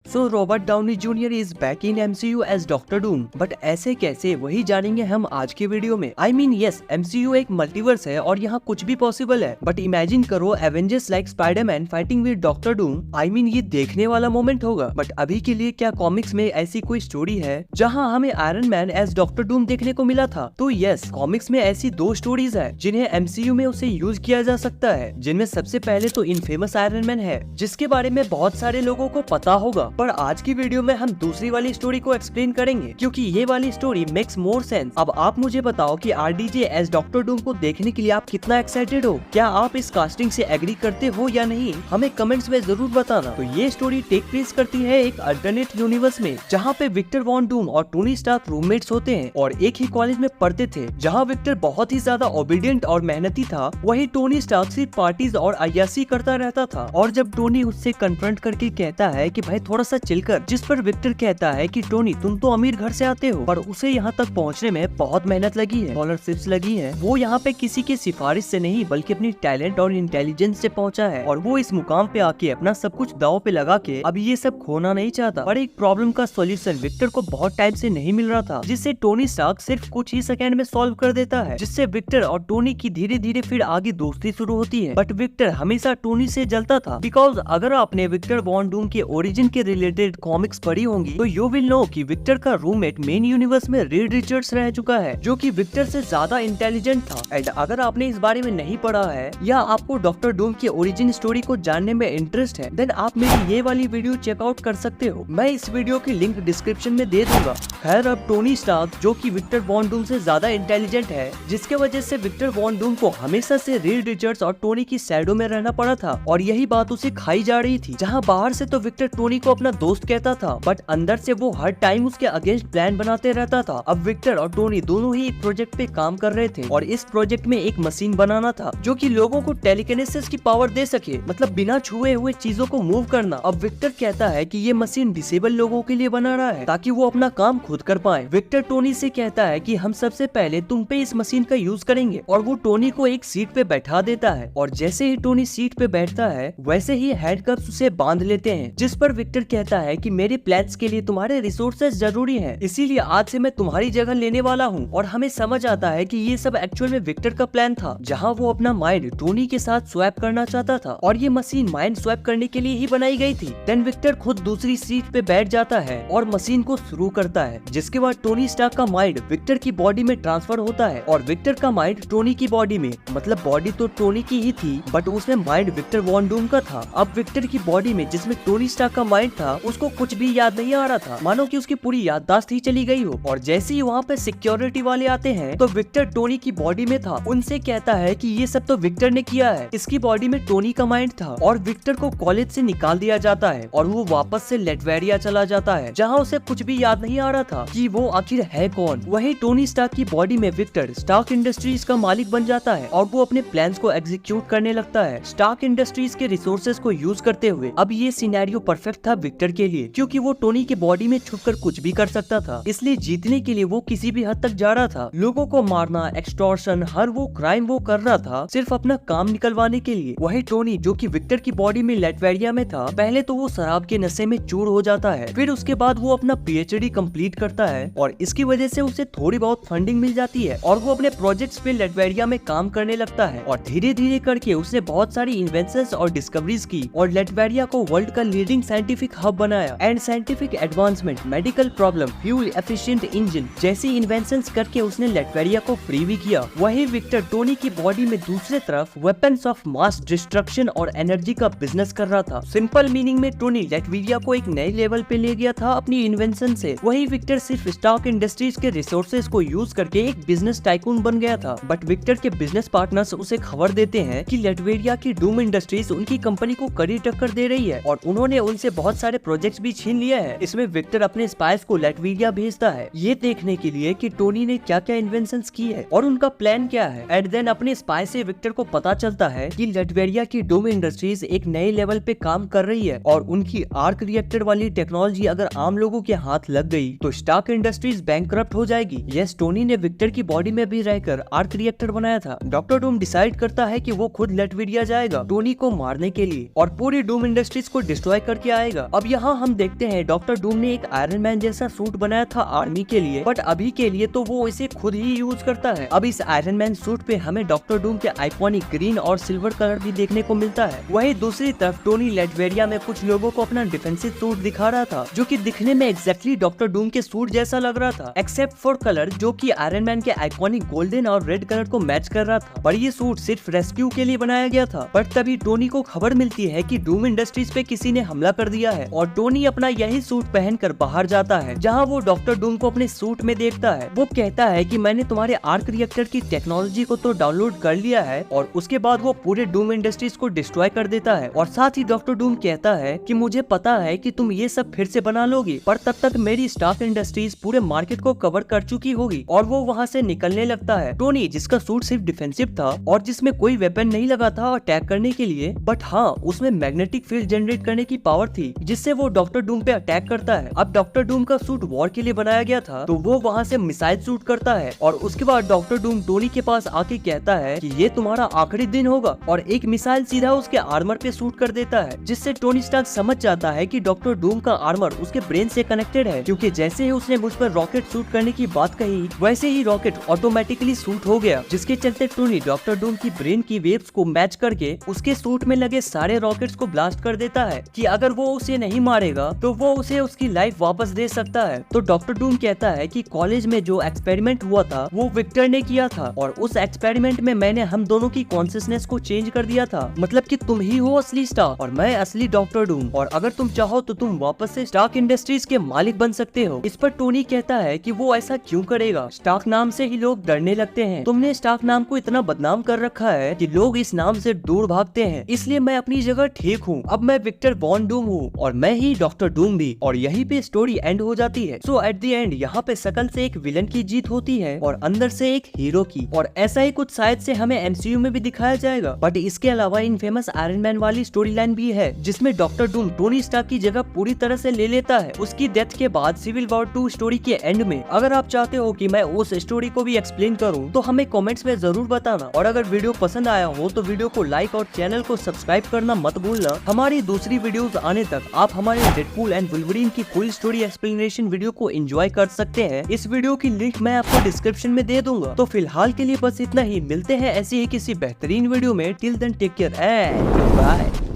So Robert Downey Junior is back in MCU as Doctor Doom, but ऐसे कैसे वही जानेंगे हम आज के वीडियो में। आई मीन यस, MCU एक मल्टीवर्स है और यहाँ कुछ भी पॉसिबल है, बट इमेजिन करो Avengers like Spiderman fighting with Doctor Doom. I mean ये देखने वाला मोमेंट होगा। बट अभी के लिए क्या कॉमिक्स में ऐसी कोई स्टोरी है जहाँ हमें Iron Man as Doctor Doom देखने को मिला था? तो यस, कॉमिक्स में ऐसी दो स्टोरीज है जिन्हें MCU में उसे यूज किया जा सकता है, जिनमें सबसे पहले तो इनफेमस आयरन मैन है, जिसके बारे में बहुत सारे लोगों को पता होगा। पर आज की वीडियो में हम दूसरी वाली स्टोरी को एक्सप्लेन करेंगे, क्योंकि ये वाली स्टोरी मेक्स मोर सेंस। अब आप मुझे बताओ कि RDJ एज डॉक्टर डूम को देखने के लिए आप कितना एक्साइटेड हो? क्या आप इस कास्टिंग से एग्री करते हो या नहीं? हमें कमेंट्स में जरूर बताना। तो ये स्टोरी टेक प्लेस करती है एक अल्टरनेट यूनिवर्स में, जहाँ पे विक्टर वॉन डूम और टोनी स्टार्क रूममेट्स होते हैं और एक ही कॉलेज में पढ़ते थे। जहाँ विक्टर बहुत ही ज्यादा ओबीडियंट और मेहनती था, वही टोनी स्टार्क सिर्फ पार्टीज और अय्यासी करता रहता था। और जब टोनी उससे कन्फ्रंट करके कहता है कि भाई थोड़ा सा चिल कर, जिस पर विक्टर कहता है कि टोनी तुम तो अमीर घर से आते हो, पर उसे यहाँ तक पहुँचने में बहुत मेहनत लगी है, स्कॉलरशिप्स लगी है। वो यहाँ पे किसी की सिफारिश से नहीं बल्कि अपनी टैलेंट और इंटेलिजेंस से पहुँचा है, और वो इस मुकाम पे आके अपना सब कुछ दाव पे लगा के अब ये सब खोना नहीं चाहता। पर एक प्रॉब्लम का सोल्यूशन विक्टर को बहुत टाइम से नहीं मिल रहा था, जिससे टोनी स्टार्क सिर्फ कुछ ही सेकंड में सॉल्व कर देता है, जिससे विक्टर और टोनी की धीरे धीरे फिर आगे दोस्ती शुरू होती है। बट विक्टर हमेशा टोनी से जलता था, बिकॉज अगर आपने विक्टर वॉन डूम के ओरिजिन के रिलेटेड कॉमिक्स पढ़ी होंगी तो यू विल नो कि विक्टर का रूममेट मेन यूनिवर्स में रीड रिचर्ड्स रह चुका है, जो कि विक्टर से ज्यादा इंटेलिजेंट था। एंड अगर आपने इस बारे में नहीं पढ़ा है या आपको डॉक्टर डूम की ओरिजिन स्टोरी को जानने में इंटरेस्ट है, देन आप मेरी ये वाली वीडियो चेकआउट कर सकते हो। मैं इस वीडियो की लिंक डिस्क्रिप्शन में दे दूंगा। खैर, अब टोनी स्टार्क जो कि विक्टर वॉन डूम से ज्यादा इंटेलिजेंट है, जिसके वजह से विक्टर वॉन डूम को हमेशा से रीड रिचर्ड्स और टोनी की शैडो में रहना पड़ा था, और यही बात उसे खाई जा रही थी। जहाँ बाहर से तो विक्टर टोनी को अपना दोस्त कहता था, बट अंदर से वो हर टाइम उसके अगेंस्ट प्लान बनाते रहता था। अब विक्टर और टोनी दोनों ही एक प्रोजेक्ट पे काम कर रहे थे, और इस प्रोजेक्ट में एक मशीन बनाना था जो कि लोगों को टेलीकिनेसिस की पावर दे सके, मतलब बिना छुए हुए चीजों को मूव करना। अब विक्टर कहता है कि ये मशीन डिसेबल लोगों के लिए बना रहा है ताकि वो अपना काम खुद कर पाए। विक्टर टोनी से कहता है कि हम सबसे पहले तुम पे इस मशीन का यूज करेंगे, और वो टोनी को एक सीट पे बैठा देता है, और जैसे ही टोनी सीट पे बैठता है वैसे ही हैंडकफ्स उसे बांध लेते हैं, जिस पर विक्टर कहता है कि मेरे प्लान्स के लिए तुम्हारे रिसोर्सेज जरूरी हैं, इसीलिए आज से मैं तुम्हारी जगह लेने वाला हूँ। और हमें समझ आता है कि ये सब एक्चुअल में विक्टर का प्लान था, जहाँ वो अपना माइंड टोनी के साथ स्वैप करना चाहता था, और ये मशीन माइंड स्वैप करने के लिए ही बनाई गई थी। देन विक्टर खुद दूसरी सीट पे बैठ जाता है और मशीन को शुरू करता है, जिसके बाद टोनी स्टार्क का माइंड विक्टर की बॉडी में ट्रांसफर होता है, और विक्टर का माइंड टोनी की बॉडी में, मतलब बॉडी तो टोनी की ही थी बट उसमें माइंड विक्टर वॉन डूम का था। अब विक्टर की बॉडी में, जिसमें टोनी स्टार्क का माइंड था, उसको कुछ भी याद नहीं आ रहा था, मानो कि उसकी पूरी याददाश्त ही चली गई हो। और जैसे ही वहाँ पे सिक्योरिटी वाले आते हैं तो विक्टर टोनी की बॉडी में था, उनसे कहता है कि ये सब तो विक्टर ने किया है, इसकी बॉडी में टोनी का माइंड था। और विक्टर को कॉलेज से निकाल दिया जाता है और वो वापस से लेटवेरिया चला जाता है, जहाँ उसे कुछ भी याद नहीं आ रहा था कि वो आखिर है कौन। वही टोनी स्टार्क की बॉडी में विक्टर स्टार्क इंडस्ट्रीज का मालिक बन जाता है, और वो अपने प्लान्स को एग्जीक्यूट करने लगता है स्टार्क इंडस्ट्रीज के रिसोर्सेज को यूज करते हुए। अब ये सिनेरियो परफेक्ट था विक्टर के लिए, क्योंकि वो टोनी के बॉडी में छुपकर कुछ भी कर सकता था, इसलिए जीतने के लिए वो किसी भी हद तक जा रहा था। लोगों को मारना, एक्सटॉर्शन, हर वो क्राइम वो कर रहा था सिर्फ अपना काम निकलवाने के लिए। वही टोनी जो कि विक्टर की बॉडी में लेटवेरिया में था, पहले तो वो शराब के नशे में चूर हो जाता है, फिर उसके बाद वो अपना PhD कंप्लीट करता है, और इसकी वजह से उसे थोड़ी बहुत फंडिंग मिल जाती है, और वो अपने प्रोजेक्ट्स पे लेटवेरिया में काम करने लगता है, और धीरे धीरे करके उसने बहुत सारी इन्वेंशंस और डिस्कवरीज की, और लेटवेरिया को वर्ल्ड का लीडिंग साइंटिफिक हब बनाया। And scientific advancement, medical problem, fuel efficient engine जैसी इन्वेंशंस करके उसने लेटवेरिया को फ्री भी किया। वही विक्टर टोनी की बॉडी में दूसरे तरफ वेपन्स ऑफ मास डिस्ट्रक्शन और एनर्जी का बिजनेस कर रहा था। सिंपल मीनिंग में टोनी लेटवेरिया को एक नए लेवल पे ले गया था अपनी इन्वेंशन से। वही विक्टर सिर्फ स्टार्क इंडस्ट्रीज के रिसोर्सेज को यूज करके एक बिजनेस टाइकून बन गया था। बट विक्टर के बिजनेस पार्टनर्स उसे खबर देते हैं कि लेटवेरिया की डूम इंडस्ट्रीज उनकी कंपनी को कड़ी टक्कर दे रही है, और उन्होंने उनसे बहुत सारे प्रोजेक्ट्स भी छीन लिया है। इसमें विक्टर अपने स्पाइस को लेटवेरिया भेजता है, ये देखने के लिए कि टोनी ने क्या क्या इन्वेंशंस की है और उनका प्लान क्या है। एट देन अपने स्पाई से विक्टर को पता चलता है कि लेटवेरिया की डूम इंडस्ट्रीज एक नए लेवल पे काम कर रही है, और उनकी आर्क रिएक्टर वाली टेक्नोलॉजी अगर आम लोगों के हाथ लग गई तो स्टार्क इंडस्ट्रीज बैंकरप्ट हो जाएगी। यस, टोनी ने विक्टर की बॉडी में भी रहकर आर्क रिएक्टर बनाया था। डॉक्टर डूम डिसाइड करता है कि वो खुद लेटवेरिया जाएगा टोनी को मारने के लिए, और पूरी डूम इंडस्ट्रीज को डिस्ट्रॉय करके आएगा। अब यहाँ हम देखते हैं डॉक्टर डूम ने एक आयरन मैन जैसा सूट बनाया था आर्मी के लिए, बट अभी के लिए तो वो इसे खुद ही यूज करता है। अब इस आयरन मैन सूट पे हमें डॉक्टर डूम के आइकॉनिक ग्रीन और सिल्वर कलर भी देखने को मिलता है। वही दूसरी तरफ टोनी लेटवेरिया में कुछ लोगों को अपना डिफेंसिव सूट दिखा रहा था, जो कि दिखने में एग्जैक्टली डॉक्टर डूम के सूट जैसा लग रहा था, एक्सेप्ट फॉर कलर जो कि आयरन मैन के आइकॉनिक गोल्डन और रेड कलर को मैच कर रहा था। पर ये सूट सिर्फ रेस्क्यू के लिए बनाया गया था। पर तभी टोनी को खबर मिलती है कि डूम इंडस्ट्रीज पे किसी ने हमला कर दिया है और टोनी अपना यही सूट पहनकर बाहर जाता है, जहाँ वो डॉक्टर डूम को अपने सूट में देखता है। वो कहता है कि मैंने तुम्हारे आर्क रिएक्टर की टेक्नोलॉजी को तो डाउनलोड कर लिया है, और उसके बाद वो पूरे डूम इंडस्ट्रीज को डिस्ट्रॉय कर देता है। और साथ ही डॉक्टर डूम कहता है कि मुझे पता है कि तुम ये सब फिर से बना लोगी, पर तब तक मेरी स्टार्क इंडस्ट्रीज पूरे मार्केट को कवर कर चुकी होगी। और वो वहाँ से निकलने लगता है। टोनी, जिसका सूट सिर्फ डिफेंसिव था और जिसमें कोई वेपन नहीं लगा था अटैक करने के लिए, बट हाँ उसमें मैग्नेटिक फील्ड जनरेट करने की पावर थी, जिससे वो डॉक्टर डूम पे अटैक करता है। अब डॉक्टर डूम का सूट वॉर के लिए बनाया गया था, तो वो वहाँ से मिसाइल शूट करता है। और उसके बाद डॉक्टर डूम टोनी के पास आके कहता है कि ये तुम्हारा आखिरी दिन होगा, और एक मिसाइल सीधा उसके आर्मर पे शूट कर देता है, जिससे टोनी स्टार्क समझ जाता है कि डॉक्टर डूम का आर्मर उसके ब्रेन से कनेक्टेड है, क्योंकि जैसे ही उसने मुझ पर रॉकेट शूट करने की बात कही, वैसे ही रॉकेट ऑटोमेटिकली शूट हो गया, जिसके चलते टोनी डॉक्टर डूम की ब्रेन की वेव्स को मैच करके उसके सूट में लगे सारे रॉकेट्स को ब्लास्ट कर देता है कि अगर वो उसे नहीं मारेगा तो वो उसे उसकी लाइफ वापस दे सकता है। तो डॉक्टर डूम कहता है कि कॉलेज में जो एक्सपेरिमेंट हुआ था वो विक्टर ने किया था, और उस एक्सपेरिमेंट में मैंने हम दोनों की कॉन्शियसनेस को चेंज कर दिया था, मतलब कि तुम ही हो असली स्टार्क और मैं असली डॉक्टर डूम, और अगर तुम चाहो तो तुम वापस से स्टार्क इंडस्ट्रीज के मालिक बन सकते हो। इस पर टोनी कहता है कि वो ऐसा क्यों करेगा, स्टार्क नाम से ही लोग डरने लगते हैं। तुमने स्टार्क नाम को इतना बदनाम कर रखा है कि लोग इस नाम से दूर भागते हैं, इसलिए मैं अपनी जगह ठीक हूँ। अब मैं विक्टर वॉन डूम हूँ और मैं ही डॉक्टर डूम भी, और यहीं पे स्टोरी एंड हो जाती है। सो एट द एंड यहाँ पे शकल से एक विलन की जीत होती है और अंदर से एक हीरो की, और ऐसा ही कुछ शायद से हमें एमसीयू में भी दिखाया जाएगा। बट इसके अलावा इन फेमस आयरन मैन वाली स्टोरी लाइन भी है, जिसमें डॉक्टर डूम टोनी स्टार्क की जगह पूरी तरह से ले लेता है उसकी डेथ के बाद सिविल वॉर 2 स्टोरी के एंड में। अगर आप चाहते हो कि मैं उस स्टोरी को भी एक्सप्लेन करूं तो हमें कमेंट्स में जरूर बताना, और अगर वीडियो पसंद आया हो तो वीडियो को लाइक और चैनल को सब्सक्राइब करना मत भूलना। हमारी दूसरी वीडियोस आने तक आप हमारे डेडपूल एंड वुल्वरीन की फुल स्टोरी एक्सप्लेनेशन वीडियो को एंजॉय कर सकते हैं। इस वीडियो की लिंक मैं आपको डिस्क्रिप्शन में दे दूंगा। तो फिलहाल के लिए बस इतना ही, मिलते हैं ऐसी ही किसी बेहतरीन वीडियो में। Till then take care and bye.